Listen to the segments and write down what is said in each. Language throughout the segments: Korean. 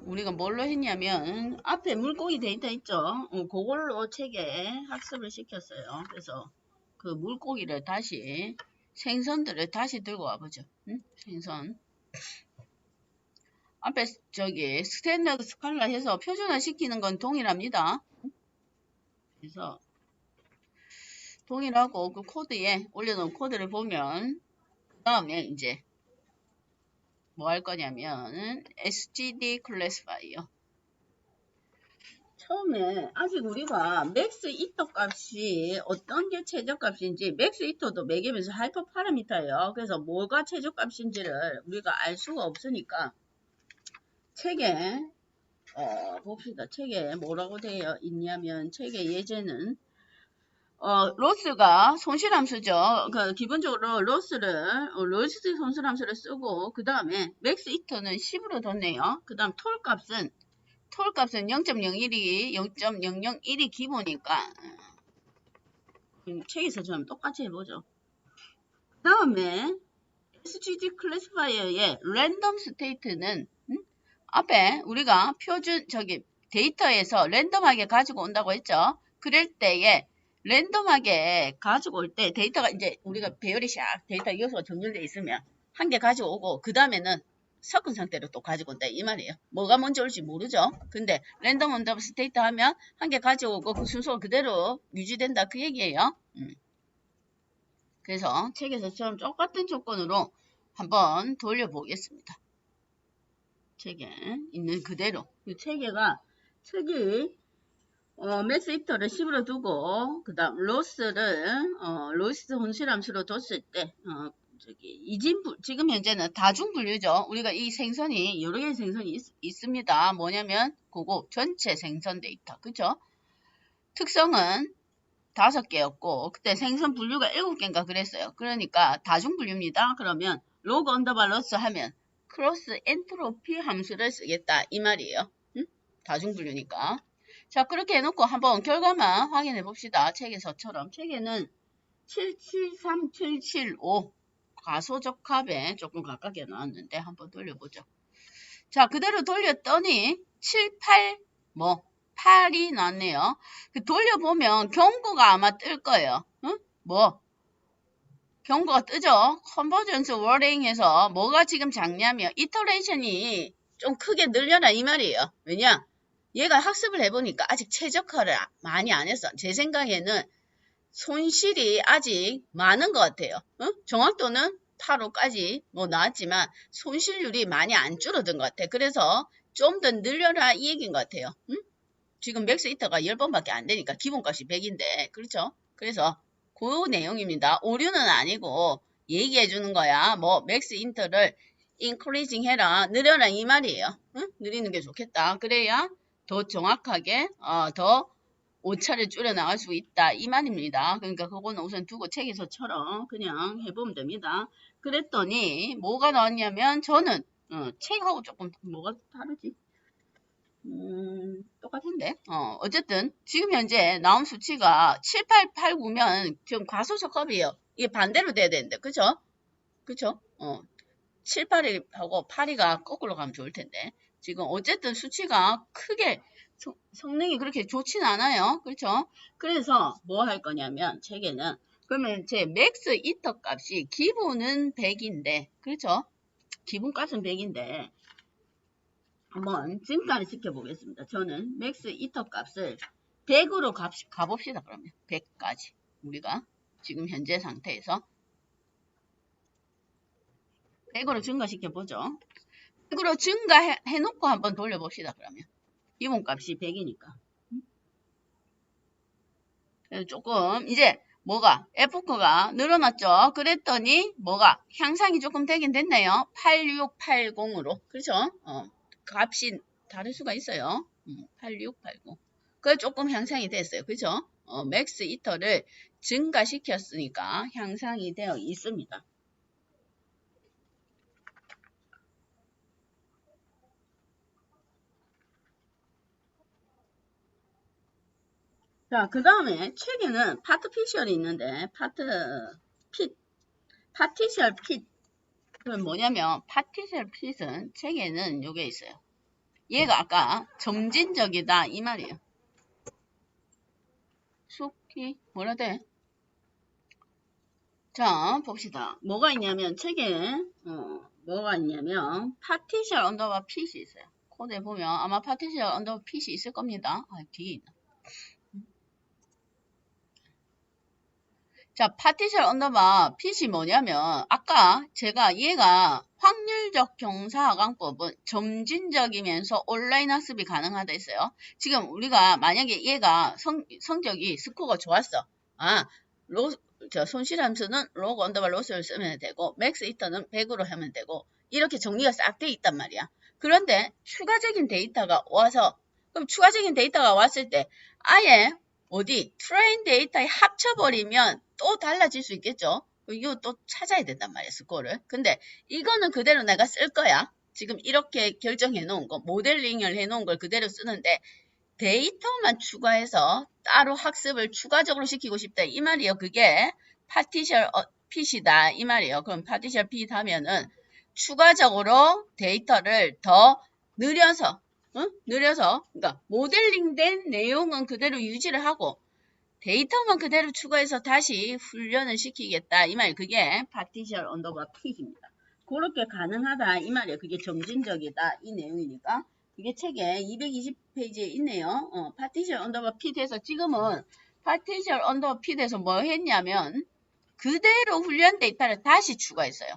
우리가 뭘로 했냐면 앞에 물고기 데이터 있죠. 그걸로 책에 학습을 시켰어요. 그래서 그 물고기를 다시 생선들을 다시 들고 와보죠. 생선 앞에 저기 스탠다드 스칼라 해서 표준화 시키는 건 동일합니다. 그래서 동일하고 그 코드에 올려놓은 코드를 보면 그 다음에 이제 뭐 할 거냐면 SGD 클래스파이어. 처음에 아직 우리가 맥스 이터 값이 어떤 게 최저값인지, 맥스 이터도 매기면서 하이퍼 파라미터예요. 그래서 뭐가 최저값인지를 우리가 알 수가 없으니까 책에 봅시다. 책에 뭐라고 되어 있냐면 책의 예제는 로스가 손실함수죠. 기본적으로 로스 손실함수를 쓰고 그 다음에 맥스 이터는 10으로 뒀네요. 그 다음 톨 값은 0.001이 기본이니까 책에서처럼 똑같이 해보죠. 그 다음에 SGD 클래시파이어의 랜덤 스테이트는 앞에 우리가 표준 데이터에서 랜덤하게 가지고 온다고 했죠. 그럴 때에 랜덤하게 가지고 올 때 데이터가 이제 우리가 배열이 샥 데이터 요소가 정렬되어 있으면 한 개 가지고 오고 그 다음에는 섞은 상태로 또 가지고 온다 이 말이에요. 뭐가 먼저 올지 모르죠. 근데 랜덤 언더 스테이트 하면 한 개 가지고 오고 그 순서가 그대로 유지된다 그 얘기예요. 그래서 책에서처럼 똑같은 조건으로 한번 돌려보겠습니다. 책에 있는 그대로 이 책이 맥스 이터를 10으로 두고 그 다음 로스 혼실함수로 뒀을 때 지금 현재는 다중분류죠. 우리가 이 생선이 여러 개의 생선이 있습니다. 뭐냐면 그거 전체 생선 데이터 그죠? 특성은 5개였고 그때 생선 분류가 7개인가 그랬어요. 그러니까 다중분류입니다. 그러면 로그 언더바 로스 하면 크로스 엔트로피 함수를 쓰겠다 이 말이에요. 다중분류니까. 자 그렇게 해놓고 한번 결과만 확인해 봅시다. 책에서처럼 책에는 773775 과소적합에 조금 가깝게 나왔는데 한번 돌려보죠. 자 그대로 돌렸더니 8이 나왔네요. 돌려보면 경고가 아마 뜰 거예요. 경고가 뜨죠. 컨버전스 워링에서 뭐가 지금 작냐면 이터레이션이 좀 크게 늘려라 이 말이에요. 왜냐? 얘가 학습을 해보니까 아직 최적화를 많이 안 했어. 제 생각에는 손실이 아직 많은 것 같아요. 정확도는 8호까지 뭐 나왔지만 손실률이 많이 안 줄어든 것 같아. 그래서 좀 더 늘려라 이 얘기인 것 같아요. 지금 맥스 이터가 10번밖에 안 되니까 기본값이 100인데 그렇죠? 그래서 그 내용입니다. 오류는 아니고 얘기해 주는 거야. 뭐 맥스 인터를 인크리징 해라 늘려라 이 말이에요. 늘리는 게 좋겠다. 그래야 더 정확하게 더 오차를 줄여 나갈 수 있다 이 말입니다. 그러니까 그거는 우선 두고 책에서처럼 그냥 해보면 됩니다. 그랬더니 뭐가 나왔냐면 저는 책하고 조금 뭐가 다르지? 똑같은데 어쨌든 지금 현재 나온 수치가 7, 8, 8, 9면 지금 과소적합이에요. 이게 반대로 돼야 되는데 그죠? 그죠? 7, 8하고 8이가 거꾸로 가면 좋을 텐데 지금 어쨌든 수치가 크게 성능이 그렇게 좋진 않아요. 그렇죠? 그래서 뭐 할 거냐면 책에는 그러면 제 맥스 이터 값이 기본은 100인데 그렇죠? 기본값은 100인데 한번 증가를 시켜보겠습니다. 저는 맥스 이터 값을 100으로 가봅시다. 그러면 100까지 우리가 지금 현재 상태에서 100으로 증가시켜보죠. 100으로 증가해놓고 한번 돌려봅시다. 그러면 기본값이 100이니까 조금 이제 뭐가 F코가 늘어났죠. 그랬더니 뭐가 향상이 조금 되긴 됐네요. 8680으로 그렇죠? 값이 다를 수가 있어요. 8680 그 조금 향상이 됐어요. 그죠? 맥스 이터를 증가시켰으니까 향상이 되어 있습니다. 자, 그 다음에 책에는 파트피셜이 있는데, 파티셜 핏. 그건 뭐냐면, 파티셜 핏은 책에는 요게 있어요. 얘가 아까 점진적이다 이 말이에요. 속히 뭐라 돼? 자 봅시다. 뭐가 있냐면 책에 뭐가 있냐면 파티셜 언더바 핏이 있어요. 코드에 보면 아마 파티셜 언더바 핏이 있을 겁니다. 뒤에 있나? 자, 파티셜 언더바 핏이 뭐냐면 아까 제가 얘가 확률적 경사하강법은 점진적이면서 온라인 학습이 가능하다 했어요. 지금 우리가 만약에 얘가 성적이 스코어가 좋았어. 손실함수는 로그 언더바 로스를 쓰면 되고 맥스 이터는 100으로 하면 되고 이렇게 정리가 싹 돼 있단 말이야. 그런데 추가적인 데이터가 와서 그럼 추가적인 데이터가 왔을 때 아예 트레인 데이터에 합쳐버리면 또 달라질 수 있겠죠. 이거 또 찾아야 된단 말이야, 스코어를. 근데 이거는 그대로 내가 쓸 거야. 지금 이렇게 결정해 놓은 거, 모델링을 해 놓은 걸 그대로 쓰는데 데이터만 추가해서 따로 학습을 추가적으로 시키고 싶다. 이 말이에요. 그게 파티셜 핏이다. 이 말이에요. 그럼 파티셜 핏 하면은 추가적으로 데이터를 더 늘려서 그러니까 모델링된 내용은 그대로 유지를 하고 데이터만 그대로 추가해서 다시 훈련을 시키겠다. 이 말이 그게 파티셜 언더바 핏입니다. 그렇게 가능하다. 이 말이에요. 그게 점진적이다. 이 내용이니까. 이게 책에 220페이지에 있네요. 파티셜 언더바 핏에서 지금은 파티셜 언더바 핏에서 뭐 했냐면 그대로 훈련 데이터를 다시 추가했어요.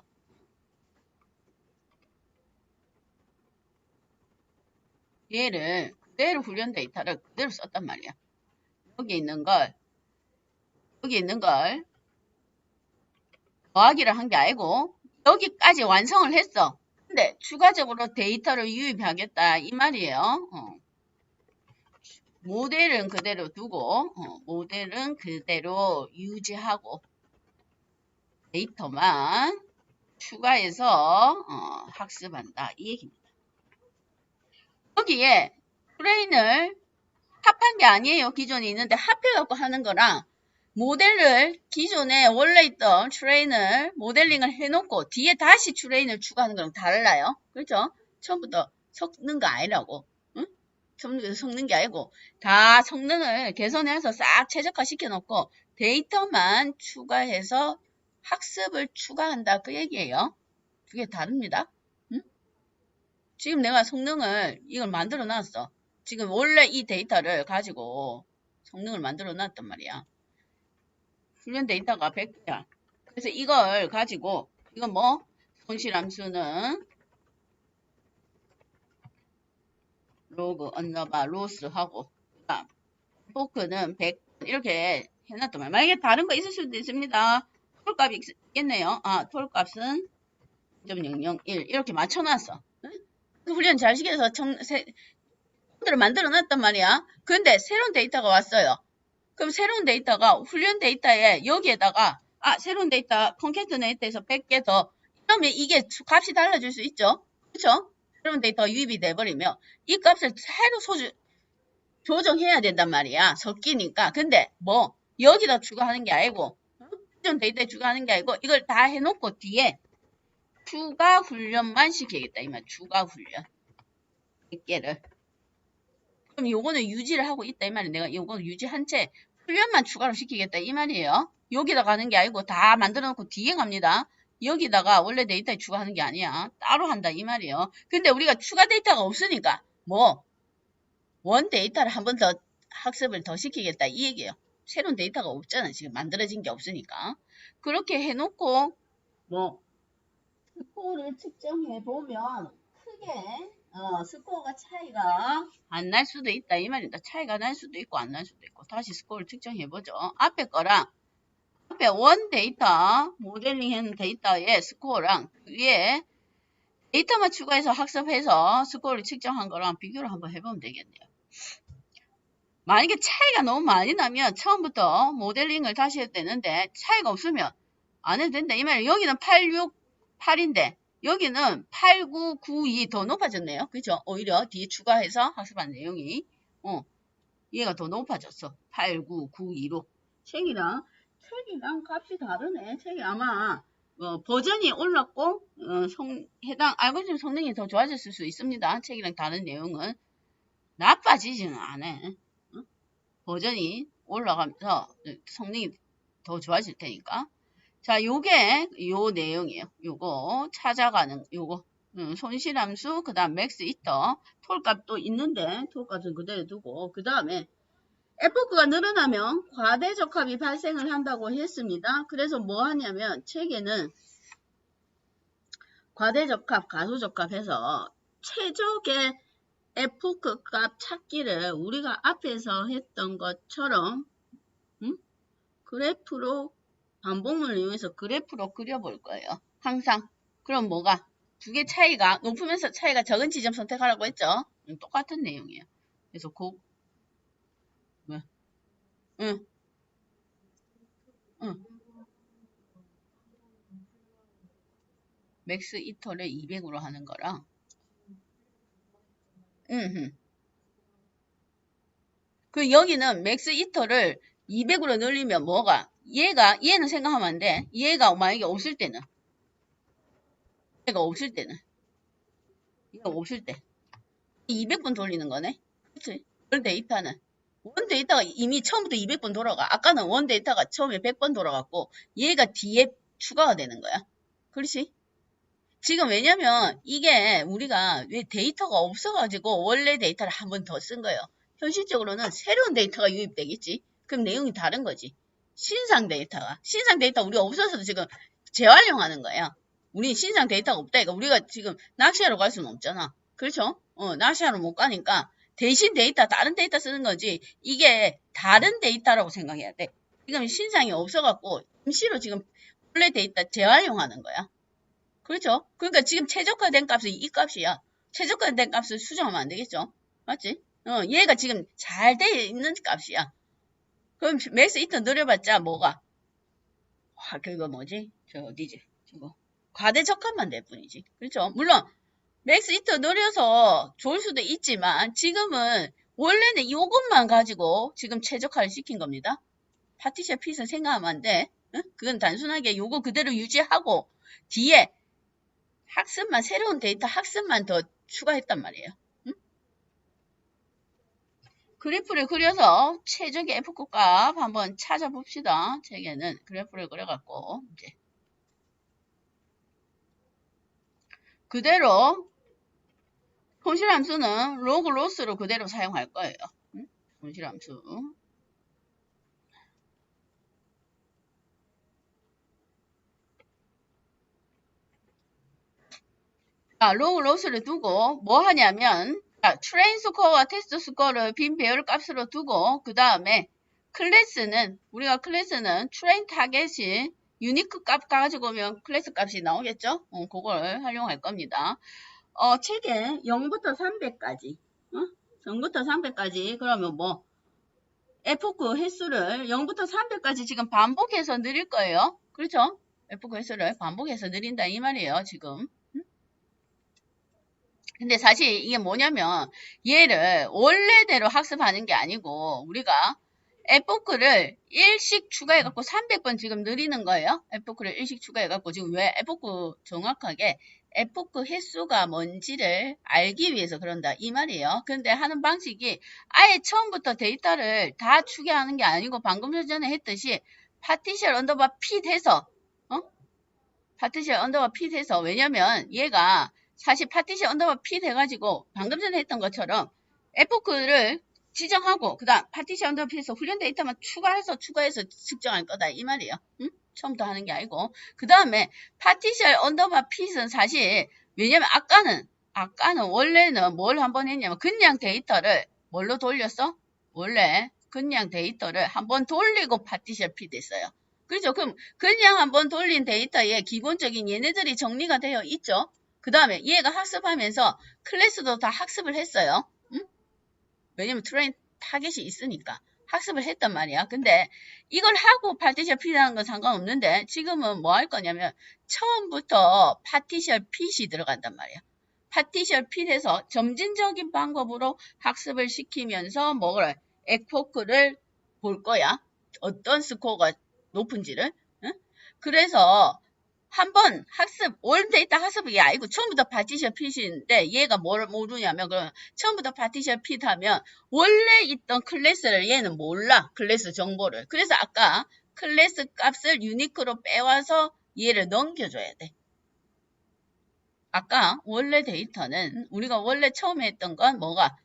얘를 그대로 훈련 데이터를 그대로 썼단 말이야. 여기 있는 걸 더하기를 한 게 아니고 여기까지 완성을 했어. 근데 추가적으로 데이터를 유입하겠다 이 말이에요. 모델은 그대로 두고 모델은 그대로 유지하고 데이터만 추가해서 학습한다 이 얘기입니다. 여기에 트레인을 합한 게 아니에요. 기존에 있는데 합해갖고 하는 거랑 모델을 기존에 원래 있던 트레인을 모델링을 해놓고 뒤에 다시 트레인을 추가하는 거랑 달라요. 그렇죠? 처음부터 섞는 거 아니라고. 응? 처음부터 섞는 게 아니고 다 성능을 개선해서 싹 최적화 시켜놓고 데이터만 추가해서 학습을 추가한다 그 얘기예요. 그게 다릅니다. 응? 지금 내가 성능을 이걸 만들어 놨어. 지금 원래 이 데이터를 가지고 성능을 만들어 놨단 말이야. 훈련 데이터가 100개야. 그래서 이걸 가지고 이건 뭐 손실함수는 로그 언더바 로스 하고 포크는 100 이렇게 해놨단 말이야. 만약에 다른 거 있을 수도 있습니다. 톨값이 있겠네요. 톨값은 0.001 이렇게 맞춰놨어. 그 훈련 잘 시켜서 를 만들어 놨단 말이야. 근데 새로운 데이터가 왔어요. 그럼 새로운 데이터가 훈련 데이터에 여기에다가 새로운 데이터 콘캐트네이트에서 100개 더 그러면 이게 값이 달라질 수 있죠. 그렇죠? 새로운 데이터 유입이 돼버리면 이 값을 새로 조정해야 된단 말이야. 섞이니까. 근데 뭐 여기다 추가하는 게 아니고 기존 데이터에 추가하는 게 아니고 이걸 다 해놓고 뒤에 추가 훈련만 시키겠다. 이 말 추가 훈련 100개를 그럼 요거는 유지를 하고 있다 이 말이에요. 내가 요거는 유지한 채 훈련만 추가로 시키겠다 이 말이에요. 여기다 가는 게 아니고 다 만들어 놓고 뒤에 갑니다. 여기다가 원래 데이터에 추가하는 게 아니야. 따로 한다 이 말이에요. 근데 우리가 추가 데이터가 없으니까 원 데이터를 한 번 더 학습을 더 시키겠다 이 얘기예요. 새로운 데이터가 없잖아. 지금 만들어진 게 없으니까. 그렇게 해놓고 스코어를 측정해 보면 크게 스코어가 차이가 안 날 수도 있다 이 말입니다. 차이가 날 수도 있고 안 날 수도 있고 다시 스코어를 측정해보죠. 앞에 거랑 앞에 원 데이터 모델링 한 데이터의 스코어랑 위에 데이터만 추가해서 학습해서 스코어를 측정한 거랑 비교를 한번 해보면 되겠네요. 만약에 차이가 너무 많이 나면 처음부터 모델링을 다시 해도 되는데 차이가 없으면 안 해도 된다 이 말이에요. 여기는 868인데 여기는 8992 더 높아졌네요. 그죠? 오히려 뒤에 추가해서 학습한 내용이 얘가 더 높아졌어. 8992로. 책이랑 값이 다르네. 책이 아마 버전이 올랐고 해당 알고리즘 성능이 더 좋아졌을 수 있습니다. 책이랑 다른 내용은 나빠지지는 않아. 버전이 올라가면서 성능이 더 좋아질 테니까. 자, 요게 요 내용이에요. 요거 찾아가는 요거 손실함수, 그 다음 맥스 이터, 톨값도 있는데 톨값은 그대로 두고, 그 다음에 에포크가 늘어나면 과대적합이 발생을 한다고 했습니다. 그래서 뭐 하냐면 책에는 과대적합, 가소적합해서 최적의 에포크 값 찾기를 우리가 앞에서 했던 것처럼 그래프로 반복문을 이용해서 그래프로 그려볼 거예요. 항상. 그럼 뭐가? 두 개 차이가 높으면서 차이가 적은 지점 선택하라고 했죠. 똑같은 내용이에요. 그래서 뭐? 응, 응. 맥스 이터를 200으로 하는 거랑 응. 그 여기는 맥스 이터를 200으로 늘리면 뭐가? 얘는 생각하면 안 돼. 얘가 만약에 없을 때는. 얘가 없을 때는. 얘가 없을 때. 200번 돌리는 거네. 그치? 원 데이터는. 원 데이터가 이미 처음부터 200번 돌아가. 아까는 원 데이터가 처음에 100번 돌아갔고, 얘가 뒤에 추가가 되는 거야. 그렇지? 지금 왜냐면 이게 우리가 왜 데이터가 없어가지고 원래 데이터를 한 번 더 쓴 거예요. 현실적으로는 새로운 데이터가 유입되겠지. 그럼 내용이 다른 거지. 신상 데이터 우리가 없어서도 지금 재활용하는 거야. 우리 신상 데이터가 없다. 그러니까 우리가 지금 낚시하러 갈 수는 없잖아. 그렇죠? 낚시하러 못 가니까 대신 다른 데이터 쓰는 거지. 이게 다른 데이터라고 생각해야 돼. 지금 신상이 없어갖고 임시로 지금 원래 데이터 재활용하는 거야. 그렇죠? 그러니까 지금 최적화된 값이 이 값이야. 최적화된 값을 수정하면 안 되겠죠? 맞지? 얘가 지금 잘 돼 있는 값이야. 그럼 맥스 이터 늘려봤자 뭐가? 그거 뭐지? 저 어디지? 저거. 과대적합만 될 뿐이지. 그렇죠? 물론 맥스 이터 늘려서 좋을 수도 있지만 지금은 원래는 이것만 가지고 지금 최적화를 시킨 겁니다. 파티션 핏은 생각하면 안 돼. 응? 그건 단순하게 요거 그대로 유지하고 뒤에 새로운 데이터 학습만 더 추가했단 말이에요. 응? 그래프를 그려서 최적의 F급 값 한번 찾아봅시다. 책에는 그래프를 그려갖고 이제 그대로 손실함수는 로그 로스로 그대로 사용할 거예요. 응? 손실함수. 자, 로그 로스를 두고 뭐 하냐면 트레인 스코어와 테스트 스코어를 빈 배열 값으로 두고 그 다음에 우리가 클래스는 트레인 타겟이 유니크 값 가지고 오면 클래스 값이 나오겠죠? 그걸 활용할 겁니다. 책에 0부터 300까지 0부터 300까지 그러면 뭐 F크 횟수를 0부터 300까지 지금 반복해서 늘릴 거예요. 그렇죠? F크 횟수를 반복해서 늘린다 이 말이에요. 지금. 근데 사실 이게 뭐냐면 얘를 원래대로 학습하는 게 아니고 우리가 에포크를 1씩 추가해갖고 300번 지금 늘리는 거예요. 에포크를 1씩 추가해갖고 지금 왜 에포크 정확하게 에포크 횟수가 뭔지를 알기 위해서 그런다 이 말이에요. 근데 하는 방식이 아예 처음부터 데이터를 다 추계하는 게 아니고 방금 전에 했듯이 파티셜 언더바 핏 해서 파티셜 언더바 핏 해서 왜냐면 얘가 사실 파티션 언더바 핏 해가지고 방금 전에 했던 것처럼 에포크를 지정하고 그 다음 파티션 언더바 핏에서 훈련 데이터만 추가해서 측정할 거다 이 말이에요. 응? 처음부터 하는 게 아니고 그 다음에 파티션 언더바 핏은 사실 왜냐면 아까는 원래는 뭘 한번 했냐면 그냥 데이터를 뭘로 돌렸어? 원래 그냥 데이터를 한번 돌리고 파티션 핏 했어요. 그렇죠? 그럼 그냥 한번 돌린 데이터에 기본적인 얘네들이 정리가 되어 있죠? 그 다음에 얘가 학습하면서 클래스도 다 학습을 했어요. 응? 왜냐면 트레인 타겟이 있으니까 학습을 했단 말이야. 근데 이걸 하고 파티션 핏하는 건 상관없는데 지금은 뭐 할 거냐면 처음부터 파티션 핏이 들어간단 말이야. 파티션 핏에서 점진적인 방법으로 학습을 시키면서 뭐를 에포크를 볼 거야. 어떤 스코어가 높은지를. 응? 그래서 한번 학습, 올 데이터 학습이 아니고 처음부터 파티션 핏인데 얘가 뭘 모르냐면 그러면 처음부터 파티션 핏 하면 원래 있던 클래스를 얘는 몰라. 클래스 정보를. 그래서 아까 클래스 값을 유니크로 빼와서 얘를 넘겨줘야 돼. 아까 원래 데이터는 우리가 원래 처음에 했던 건 뭐가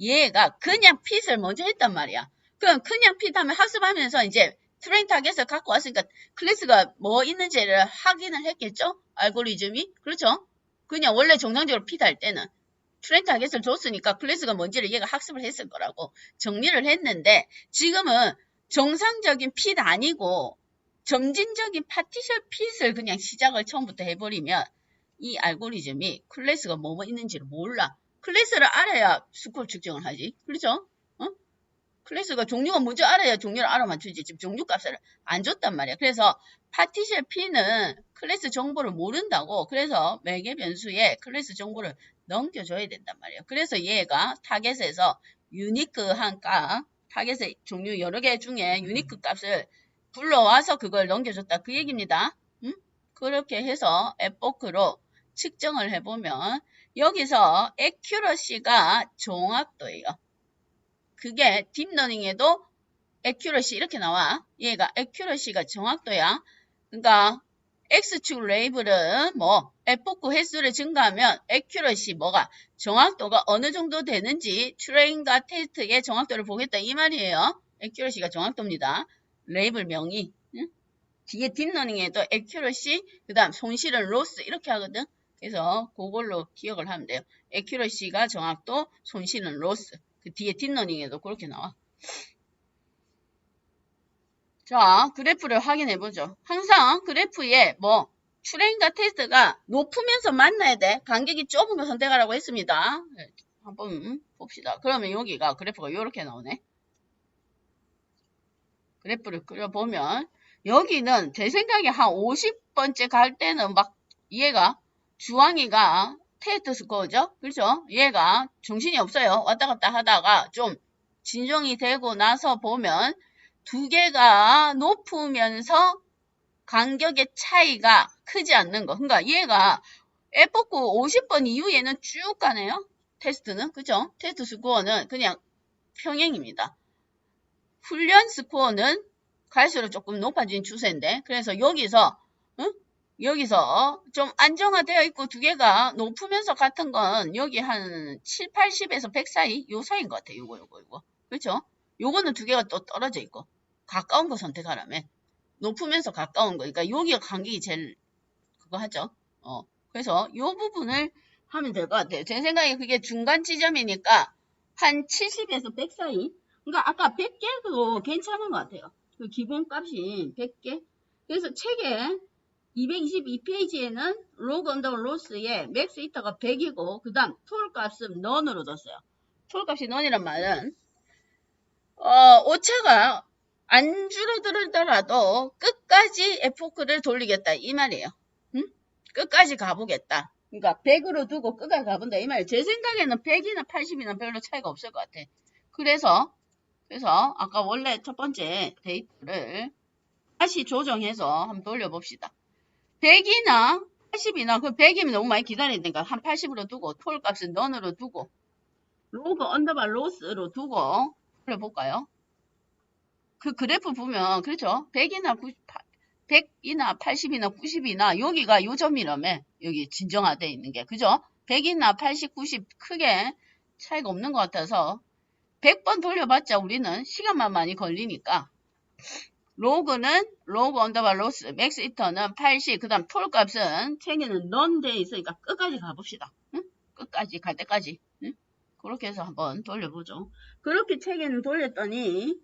얘가 그냥 핏을 먼저 했단 말이야. 그럼 그냥 핏 하면 학습하면서 이제 트레인 타겟을 갖고 왔으니까 클래스가 뭐 있는지를 확인을 했겠죠? 알고리즘이. 그렇죠? 그냥 원래 정상적으로 핏 할 때는 트레인 타겟을 줬으니까 클래스가 뭔지를 얘가 학습을 했을 거라고 정리를 했는데 지금은 정상적인 핏 아니고 점진적인 파티션 핏을 그냥 시작을 처음부터 해버리면 이 알고리즘이 클래스가 뭐뭐 있는지를 몰라. 클래스를 알아야 스코어 측정을 하지. 그렇죠? 어? 클래스가 종류가 뭔지 알아야 종류를 알아맞추지. 지금 종류 값을 안 줬단 말이야. 그래서 파티션 P는 클래스 정보를 모른다고. 그래서 매개 변수에 클래스 정보를 넘겨줘야 된단 말이야. 그래서 얘가 타겟에서 유니크한 값, 타겟의 종류 여러 개 중에 유니크 값을 불러와서 그걸 넘겨줬다. 그 얘기입니다. 응? 그렇게 해서 에포크로 측정을 해보면 여기서 accuracy가 정확도예요. 그게 딥러닝에도 accuracy 이렇게 나와. 얘가 accuracy가 정확도야. 그러니까 X축 레이블은 뭐 에포크 횟수를 증가하면 accuracy 뭐가 정확도가 어느 정도 되는지 트레인과 테스트의 정확도를 보겠다 이 말이에요. accuracy가 정확도입니다. 레이블 명이. 응? 뒤에 딥러닝에도 accuracy 그 다음 손실은 loss 이렇게 하거든. 그래서 그걸로 기억을 하면 돼요. accuracy가 정확도, 손실은 loss. 그 뒤에 딥러닝에도 그렇게 나와. 자, 그래프를 확인해 보죠. 항상 그래프에 뭐 트레인과 테스트가 높으면서 만나야 돼. 간격이 좁은 거 선택하라고 했습니다. 한번 봅시다. 그러면 여기가 그래프가 이렇게 나오네. 그래프를 그려보면 여기는 제 생각에 한 50번째 갈 때는 막 얘가 주황이가 테스트 스코어죠. 그렇죠? 얘가 정신이 없어요. 왔다 갔다 하다가 좀 진정이 되고 나서 보면 두 개가 높으면서 간격의 차이가 크지 않는 거. 그러니까 얘가 F9 50번 이후에는 쭉 가네요. 테스트는. 그죠? 테스트 스코어는 그냥 평행입니다. 훈련 스코어는 갈수록 조금 높아진 추세인데 그래서 여기서 여기서 좀 안정화되어 있고 두 개가 높으면서 같은 건 여기 한 7, 80에서 100 사이 요 사이인 것 같아요. 요거 그렇죠? 요거는 두 개가 또 떨어져 있고 가까운 거 선택하라며 높으면서 가까운 거 그러니까 여기가 간격이 제일 그거 하죠. 그래서 요 부분을 하면 될 것 같아요. 제 생각에 그게 중간 지점이니까 한 70에서 100 사이 그러니까 아까 100개도 괜찮은 것 같아요. 그 기본값이 100개. 그래서 책에 222페이지에는 로그 언더바 로스에 맥스 이터가 100이고 그 다음 톨 값은 넌으로 뒀어요. 톨 값이 넌이란 말은 오차가 안 줄어들더라도 끝까지 에포크를 돌리겠다 이 말이에요. 응? 끝까지 가보겠다. 그러니까 100으로 두고 끝까지 가본다 이 말이에요. 제 생각에는 100이나 80이나 별로 차이가 없을 것 같아. 그래서 아까 원래 첫 번째 데이터를 다시 조정해서 한번 돌려봅시다. 100이나 80이나 그 100이면 너무 많이 기다려야 되니까 한 80으로 두고 톨 값은 넌으로 두고 로그 언더바 로스로 두고 돌려볼까요? 그 그래프 보면 그렇죠? 100이나 90, 100이나 80이나 90이나 여기가 요점이라며 여기 진정화되어 있는 게 그죠? 100이나 80, 90 크게 차이가 없는 것 같아서 100번 돌려봤자 우리는 시간만 많이 걸리니까 로그는 로그 언더바 로스 맥스 이터는 80 그 다음 톨 값은 책에는 넌 돼 있으니까 끝까지 가봅시다. 응? 끝까지 갈 때까지 응? 그렇게 해서 한번 돌려보죠. 그렇게 책에는 돌렸더니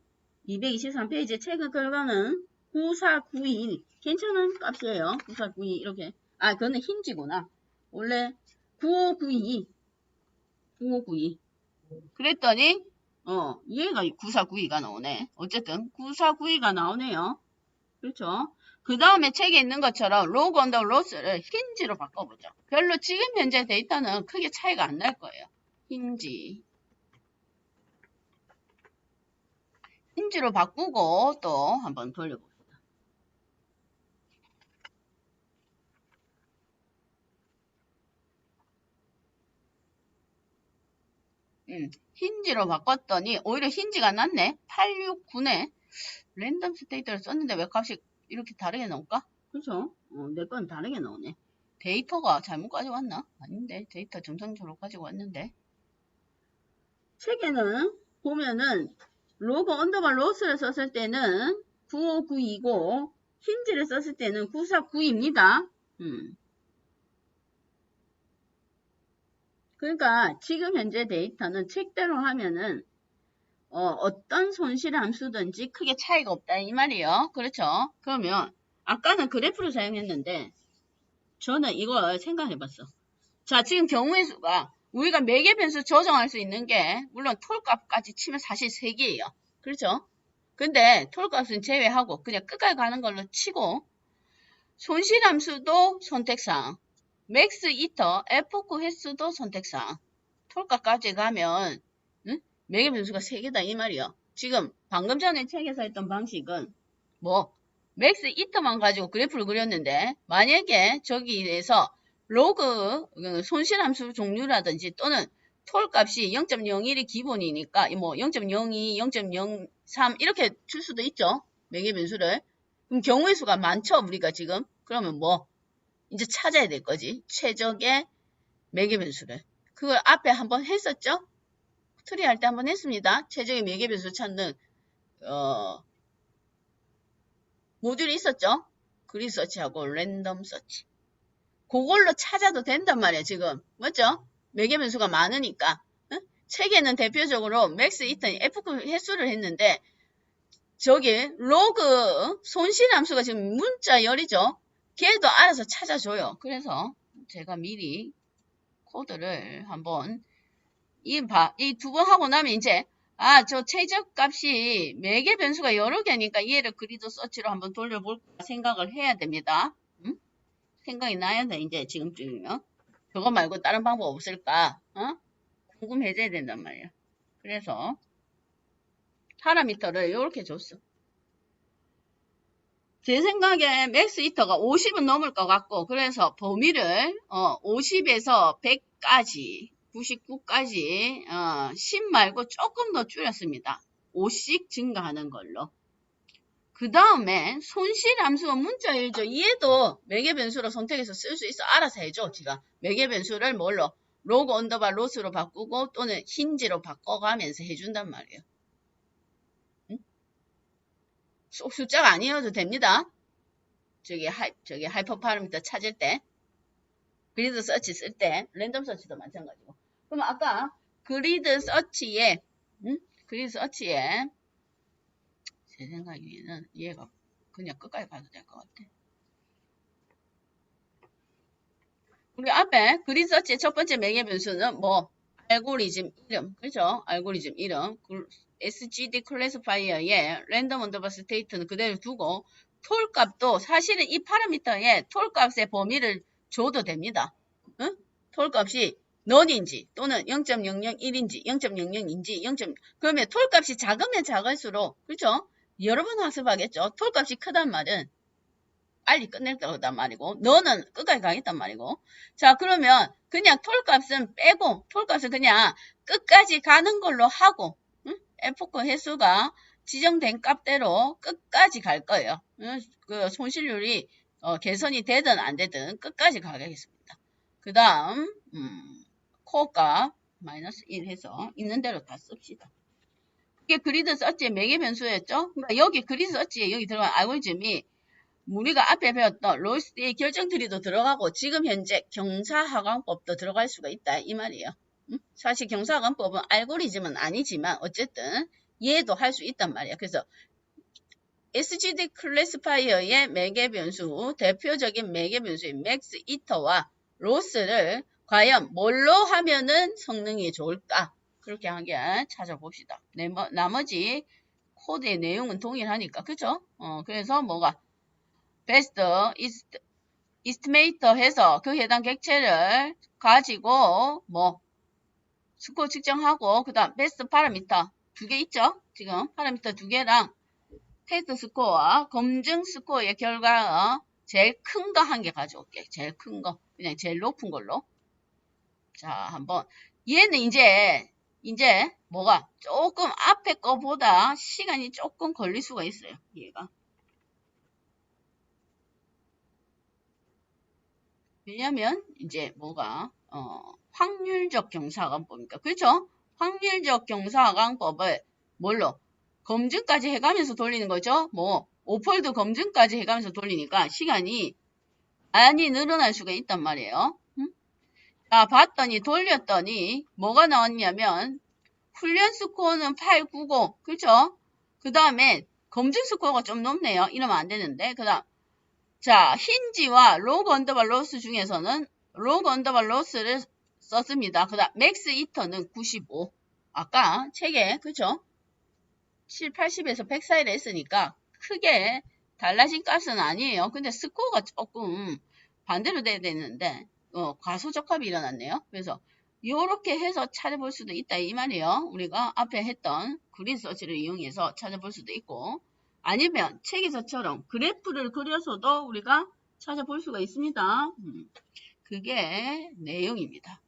223페이지 최근 결과는 9492 괜찮은 값이에요. 9492 이렇게 그거는 힌지구나. 원래 9592 9592 그랬더니 얘가 9492가 나오네. 어쨌든 9492가 나오네요. 그렇죠? 그 다음에 책에 있는 것처럼 로그 언더 로스를 힌지로 바꿔보죠. 별로 지금 현재 데이터는 크게 차이가 안 날 거예요. 힌지로 바꾸고 또 한번 돌려봅시다. 힌지로 바꿨더니 오히려 힌지가 낫네. 869네. 랜덤 스테이트를 썼는데 왜 값이 이렇게 다르게 나올까? 그죠? 내 건 다르게 나오네. 데이터가 잘못 가져왔나? 아닌데. 데이터 정상적으로 가지고 왔는데. 책에는 보면은 로그 언더바 로스를 썼을 때는 959이고 힌지를 썼을 때는 949입니다. 그러니까 지금 현재 데이터는 책대로 하면은 어떤 손실 함수든지 크게 차이가 없다 이 말이에요. 그렇죠? 그러면 아까는 그래프를 사용했는데 저는 이걸 생각해봤어. 자, 지금 경우의 수가 우리가 매개 변수 조정할 수 있는 게 물론 톨값까지 치면 사실 3개예요. 그렇죠? 근데 톨값은 제외하고 그냥 끝까지 가는 걸로 치고 손실함수도 선택사항, 맥스 이터, F9 횟수도 선택사항, 톨값까지 가면 매개 변수가 3개다 이 말이요. 지금 방금 전에 책에서 했던 방식은 맥스 이터만 가지고 그래프를 그렸는데 만약에 저기에서 로그 손실함수 종류라든지 또는 톨값이 0.01이 기본이니까 0.02, 0.03 이렇게 줄 수도 있죠. 매개 변수를. 그럼 경우의 수가 많죠 우리가 지금. 그러면 이제 찾아야 될 거지. 최적의 매개 변수를. 그걸 앞에 한번 했었죠. 트리 할 때 한번 했습니다. 최적의 매개 변수 찾는 모듈이 있었죠. 그리드 서치하고 랜덤 서치. 그걸로 찾아도 된단 말이야 지금. 맞죠? 매개 변수가 많으니까. 책에는 대표적으로 맥스 이턴 F9 횟수를 했는데 저기 로그 손실함수가 지금 문자열이죠. 걔도 알아서 찾아줘요. 그래서 제가 미리 코드를 한번 이 두 번 하고 나면 이제 저 최저값이 매개 변수가 여러 개니까 얘를 그리드 서치로 한번 돌려볼까 생각을 해야 됩니다. 생각이 나야 돼 이제 지금쯤이면. 그거 말고 다른 방법 없을까? 궁금해져야 된단 말이야. 그래서 파라미터를 이렇게 줬어. 제 생각에 맥스 이터가 50은 넘을 것 같고 그래서 범위를 50에서 100까지 99까지 10 말고 조금 더 줄였습니다. 5씩 증가하는 걸로. 그 다음에 손실함수가 문자일죠. 얘도 매개 변수로 선택해서 쓸 수 있어. 알아서 해줘. 지가 매개 변수를 뭘로? 로그 언더바 로스로 바꾸고 또는 힌지로 바꿔가면서 해준단 말이에요. 숫자가 아니어도 됩니다. 저기 하이퍼 파라미터 찾을 때 그리드 서치 쓸 때 랜덤 서치도 마찬가지고. 그럼 아까 그리드 서치에 제 생각에는 얘가 그냥 끝까지 가도 될 것 같아. 우리 앞에 그리드 서치의 첫 번째 매개 변수는 알고리즘 이름, 그죠? 알고리즘 이름, SGD 클래스파이어에 랜덤 언더바 스테이트는 그대로 두고 톨 값도 사실은 이 파라미터에 톨 값의 범위를 줘도 됩니다. 톨 값이 넌인지 또는 0.001인지 0.00인지 그러면 톨 값이 작으면 작을수록 그렇죠? 여러 번 학습하겠죠. 톨 값이 크단 말은 빨리 끝낼 거단 말이고 너는 끝까지 가겠단 말이고. 자 그러면 그냥 톨값은 빼고 톨값은 그냥 끝까지 가는 걸로 하고 F9 횟수가 지정된 값대로 끝까지 갈 거예요. 그 손실률이 개선이 되든 안 되든 끝까지 가겠습니다. 그 다음 코어 값 마이너스 1 해서 있는 대로 다 씁시다. 이게 그리드 서치의 매개 변수였죠. 그러니까 여기 그리드 서치에 여기 들어간 알고리즘이 우리가 앞에 배웠던 로이스의 결정 트리도 들어가고 지금 현재 경사하강법도 들어갈 수가 있다 이 말이에요. 사실 경사하강법은 알고리즘은 아니지만 어쨌든 얘도 할 수 있단 말이야. 그래서 SGD 클래스파이어의 매개 변수 대표적인 매개 변수인 맥스 이터와 로스를 과연 뭘로 하면은 성능이 좋을까? 그렇게 한 개 찾아봅시다. 나머지 코드의 내용은 동일하니까 그죠? 그래서 베스트 이스티메이터 해서 그 해당 객체를 가지고 스코어 측정하고 그 다음 베스트 파라미터 2개 있죠? 지금 파라미터 2개랑 테스트 스코어와 검증 스코어의 결과 제일 큰 거 한 개 가져올게. 제일 큰 거 그냥 제일 높은 걸로. 자 한번 얘는 이제 이제 뭐가 조금 앞에 거보다 시간이 조금 걸릴 수가 있어요. 얘가. 왜냐면 이제 뭐가 확률적 경사관법이니까. 그렇죠? 확률적 경사관법을 뭘로? 검증까지 해가면서 돌리는 거죠. 뭐 오폴드 검증까지 해가면서 돌리니까 시간이 많이 늘어날 수가 있단 말이에요. 자, 봤더니 돌렸더니 뭐가 나왔냐면 훈련 스코어는 890. 그렇죠? 그 다음에 검증 스코어가 좀 높네요. 이러면 안 되는데. 그 다음 자, 힌지와 로그 언더바 로스 중에서는 로그 언더바 로스를 썼습니다. 그 다음 맥스 이터는 95. 아까 책에 그죠? 7, 80에서 100 사이를 했으니까 크게 달라진 값은 아니에요. 근데 스코어가 조금 반대로 돼야 되는데 과소적합이 일어났네요. 그래서 이렇게 해서 찾아볼 수도 있다 이 말이에요. 우리가 앞에 했던 그린 서치를 이용해서 찾아볼 수도 있고 아니면 책에서처럼 그래프를 그려서도 우리가 찾아볼 수가 있습니다. 그게 내용입니다.